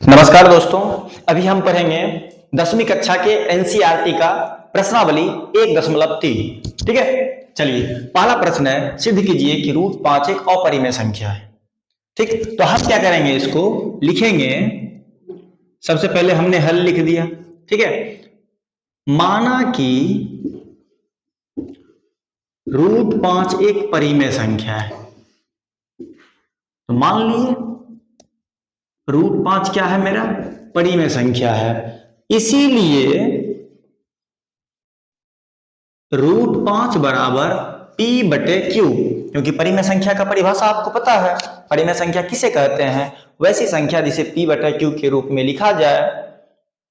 नमस्कार दोस्तों, अभी हम पढ़ेंगे 10वीं कक्षा के एनसीईआरटी का प्रश्नावली 1.3। ठीक है, चलिए पहला प्रश्न है, सिद्ध कीजिए कि √5 एक अपरिमेय संख्या है। ठीक, तो हम क्या करेंगे, इसको लिखेंगे। सबसे पहले हमने हल लिख दिया। ठीक है, माना कि √5 एक परिमेय संख्या है, तो मान लिए √5 क्या है, मेरा परिमेय संख्या है। इसीलिए √5 बराबर P/Q, क्योंकि परिमेय संख्या का परिभाषा आपको पता है। परिमेय संख्या किसे कहते हैं? वैसी संख्या जिसे P/Q के रूप में लिखा जाए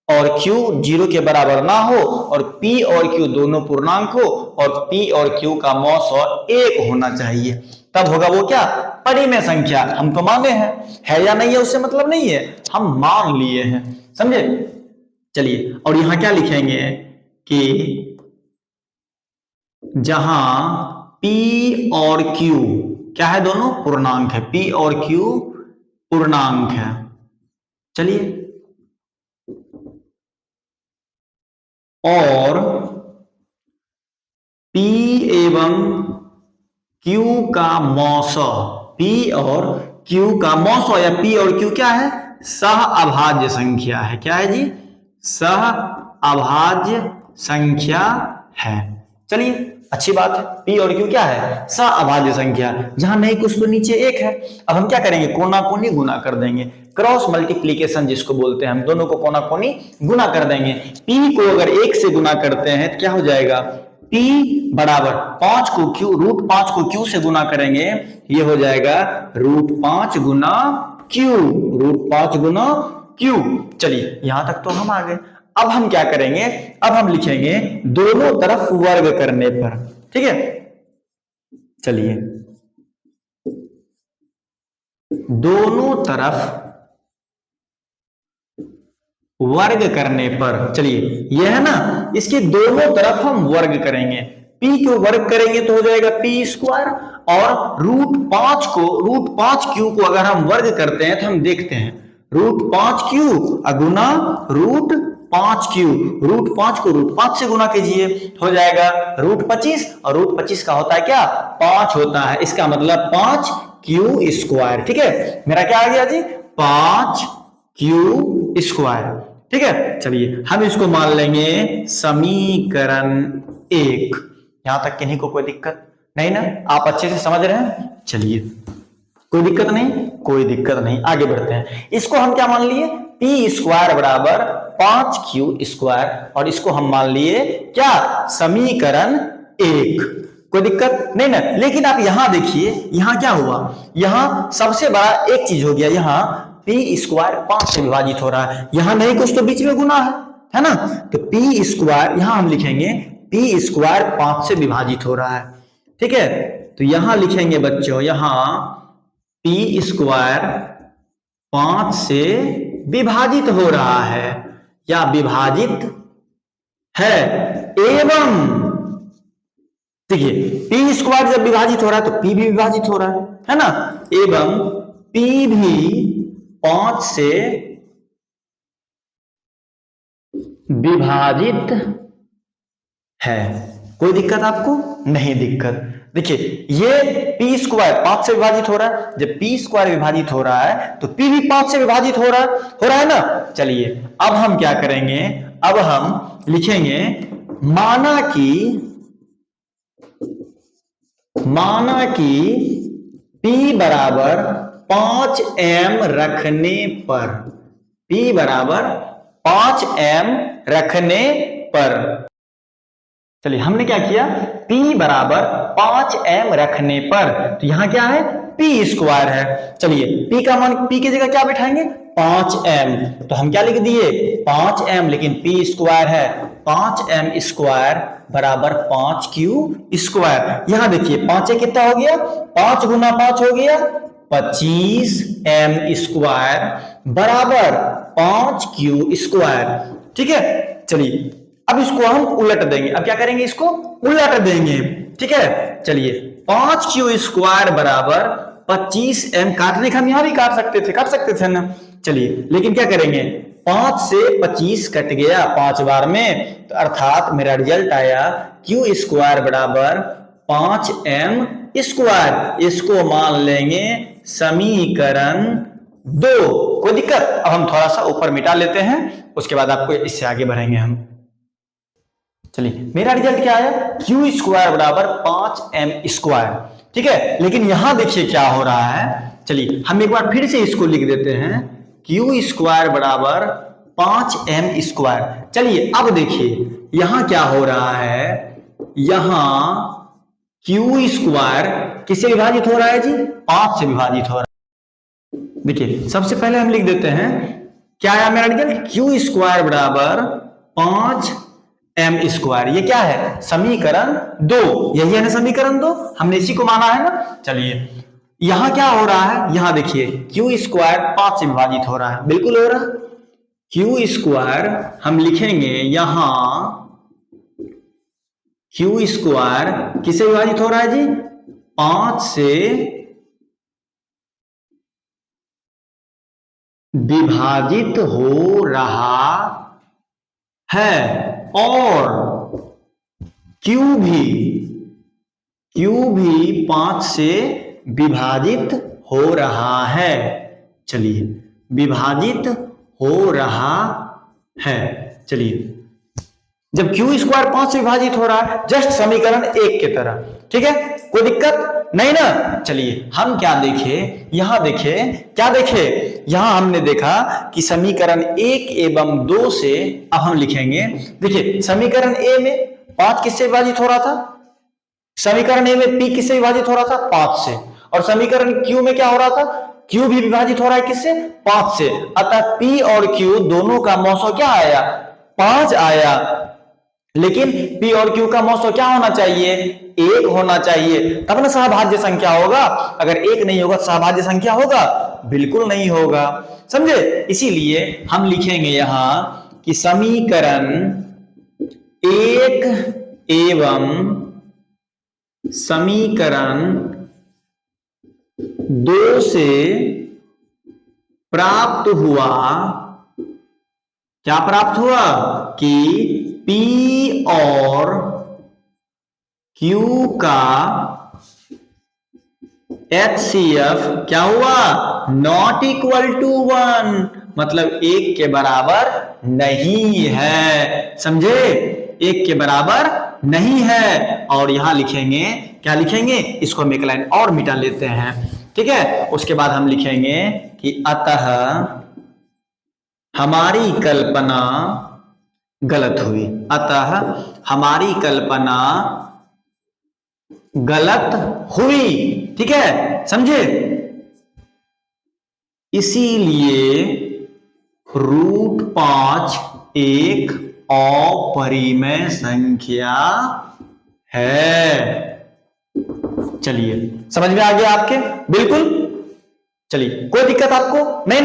और Q 0 के बराबर ना हो और P और Q दोनों पूर्णांक हो और P और Q का मौसौ 1 होना चाहिए, तब होगा वो क्या, परिमेय संख्या। हम तो माने हैं, है या नहीं है उससे मतलब नहीं है, हम मान लिए हैं, समझे। चलिए, और यहां क्या लिखेंगे कि जहां P और Q क्या है, दोनों पूर्णांक है, P और Q पूर्णांक है। चलिए, और P एवं Q का मौसौ, P और Q का मौसौ या P और Q क्या है, सह अभाज्य संख्या है। क्या है जी, सह अभाज्य संख्या है। चलिए, अच्छी बात है, P और Q क्या है, सह अभाज्य संख्या। जहां नहीं कुछ तो नीचे एक है। अब हम क्या करेंगे, कोना कोनी गुना कर देंगे, क्रॉस मल्टीप्लीकेशन जिसको बोलते हैं, हम दोनों को कोना कोनी गुना कर देंगे। P को अगर 1 से गुना करते हैं तो क्या हो जाएगा, P बराबर 5 को Q, √5 को Q से गुना करेंगे, ये हो जाएगा √5 गुना Q, √5 गुना Q। चलिए, यहां तक तो हम आ गए। अब हम क्या करेंगे, अब हम लिखेंगे दोनों तरफ वर्ग करने पर। ठीक है, चलिए दोनों तरफ वर्ग करने पर, चलिए यह है ना, इसके दोनों तरफ हम वर्ग करेंगे। P को वर्ग करेंगे तो हो जाएगा P², और √5Q को अगर हम वर्ग करते हैं तो हम देखते हैं √5Q गुना √5Q, √5 को √5 से गुना कीजिए, हो जाएगा √25, और √25 का होता है क्या, 5 होता है। इसका मतलब 5Q²। ठीक है, मेरा क्या आ गया जी, 5Q²। ठीक है, चलिए हम इसको मान लेंगे समीकरण 1। यहां तक किन्हीं को कोई दिक्कत नहीं ना, आप अच्छे से समझ रहे हैं। चलिए, कोई दिक्कत नहीं, कोई दिक्कत नहीं, आगे बढ़ते हैं। इसको हम क्या मान लिए, P² बराबर 5Q², और इसको हम मान लिए क्या, समीकरण 1। कोई दिक्कत नहीं ना। लेकिन आप यहां देखिए, यहां क्या हुआ, यहां सबसे बड़ा एक चीज हो गया, यहां P² 5 से विभाजित हो रहा है, यहां नहीं कुछ तो बीच में गुना है ना, तो P² यहां हम लिखेंगे P² 5 से विभाजित हो रहा है। ठीक है, तो यहां लिखेंगे बच्चों, यहां P² 5 से विभाजित हो रहा है या विभाजित है, एवं देखिए P² जब विभाजित हो रहा है तो P भी विभाजित हो रहा है ना, एवं P भी 5 से विभाजित है। कोई दिक्कत आपको नहीं, दिक्कत देखिए, ये P² 5 से विभाजित हो रहा है, जब P² विभाजित हो रहा है तो P भी 5 से विभाजित हो रहा है ना। चलिए, अब हम क्या करेंगे, अब हम लिखेंगे, माना कि P बराबर 5m रखने पर, P बराबर 5m रखने पर, चलिए हमने क्या किया, P बराबर 5m रखने पर, तो यहां क्या है, P² है। चलिए P का मान, P की जगह क्या बिठाएंगे, 5m, तो हम क्या लिख दिए 5m, लेकिन P² है, 5m² बराबर 5Q²। यहां देखिए 5 कितना हो गया, 5 गुना 5 हो गया 25m² बराबर 5Q²। ठीक है, चलिए अब इसको हम उलट देंगे। अब क्या करेंगे, इसको उलट देंगे। ठीक है, चलिए 5Q² बराबर 25m, काटने का हम यहां भी काट सकते थे ना, चलिए, लेकिन क्या करेंगे, 5 से 25 कट गया 5 बार में, तो अर्थात मेरा रिजल्ट आया क्यू स्क्वायर बराबर 5m स्क्वायर। इसको मान लेंगे समीकरण 2। कोई दिक्कत? अब हम थोड़ा सा ऊपर मिटा लेते हैं, उसके बाद आपको इससे आगे बढ़ेंगे हम। चलिए, मेरा रिजल्ट क्या आया, क्यू स्क्वायर बराबर 5m स्क्वायर। ठीक है, लेकिन यहां देखिए क्या हो रहा है। चलिए हम एक बार फिर से इसको लिख देते हैं, क्यू स्क्वायर बराबर 5m स्क्वायर। चलिए अब देखिए यहां क्या हो रहा है, यहां क्यू स्क्वायर किससे विभाजित हो रहा है जी, 5 से विभाजित हो रहा है। देखिए सबसे पहले हम लिख देते हैं, क्या आया मेरा रिजल्ट, क्यू स्क्वायर बराबर 5m स्क्वायर। ये क्या है, समीकरण 2, यही है ना समीकरण 2, हमने इसी को माना है ना। चलिए यहां क्या हो रहा है, यहां देखिए क्यू स्क्वायर 5 से विभाजित हो रहा है, बिल्कुल हो रहा है। क्यू स्क्वायर हम लिखेंगे यहां, क्यू स्क्वायर किससे विभाजित हो रहा है जी, 5 से विभाजित हो रहा है, और क्यू भी 5 से विभाजित हो रहा है। चलिए विभाजित हो रहा है। चलिए जब क्यू स्क्वायर 5 से विभाजित हो रहा है, जस्ट समीकरण 1 की तरह, ठीक है, कोई दिक्कत नहीं ना। चलिए हम क्या देखे, यहां देखे, क्या देखे, यहां हमने देखा कि समीकरण 1 एवं 2 से अब हम लिखेंगे। देखिए समीकरण ए में 5 किससे विभाजित हो रहा था, समीकरण ए में पी किससे विभाजित हो रहा था, 5 से, और समीकरण क्यू में क्या हो रहा था, क्यू भी विभाजित हो रहा है किससे, 5 से। अतः पी और क्यू दोनों का मौसो क्या आया, 5 आया। लेकिन P और Q का मौसो क्या होना चाहिए, 1 होना चाहिए, तब ना सहभाज्य संख्या होगा। अगर 1 नहीं होगा सहभाज्य संख्या होगा, बिल्कुल नहीं होगा, समझे। इसीलिए हम लिखेंगे यहां कि समीकरण 1 एवं समीकरण 2 से प्राप्त हुआ, क्या प्राप्त हुआ कि P और Q का HCF क्या हुआ, नॉट इक्वल टू 1, मतलब 1 के बराबर नहीं है, समझे, 1 के बराबर नहीं है। और यहां लिखेंगे, क्या लिखेंगे, इसको हम एक लाइन और मिटा लेते हैं, ठीक है। उसके बाद हम लिखेंगे कि अतः हमारी कल्पना गलत हुई, अतः हमारी कल्पना गलत हुई, ठीक है, समझे। इसीलिए √5 एक अपरिमेय संख्या है। चलिए समझ में आ गया आपके, बिल्कुल। चलिए कोई दिक्कत आपको नहीं।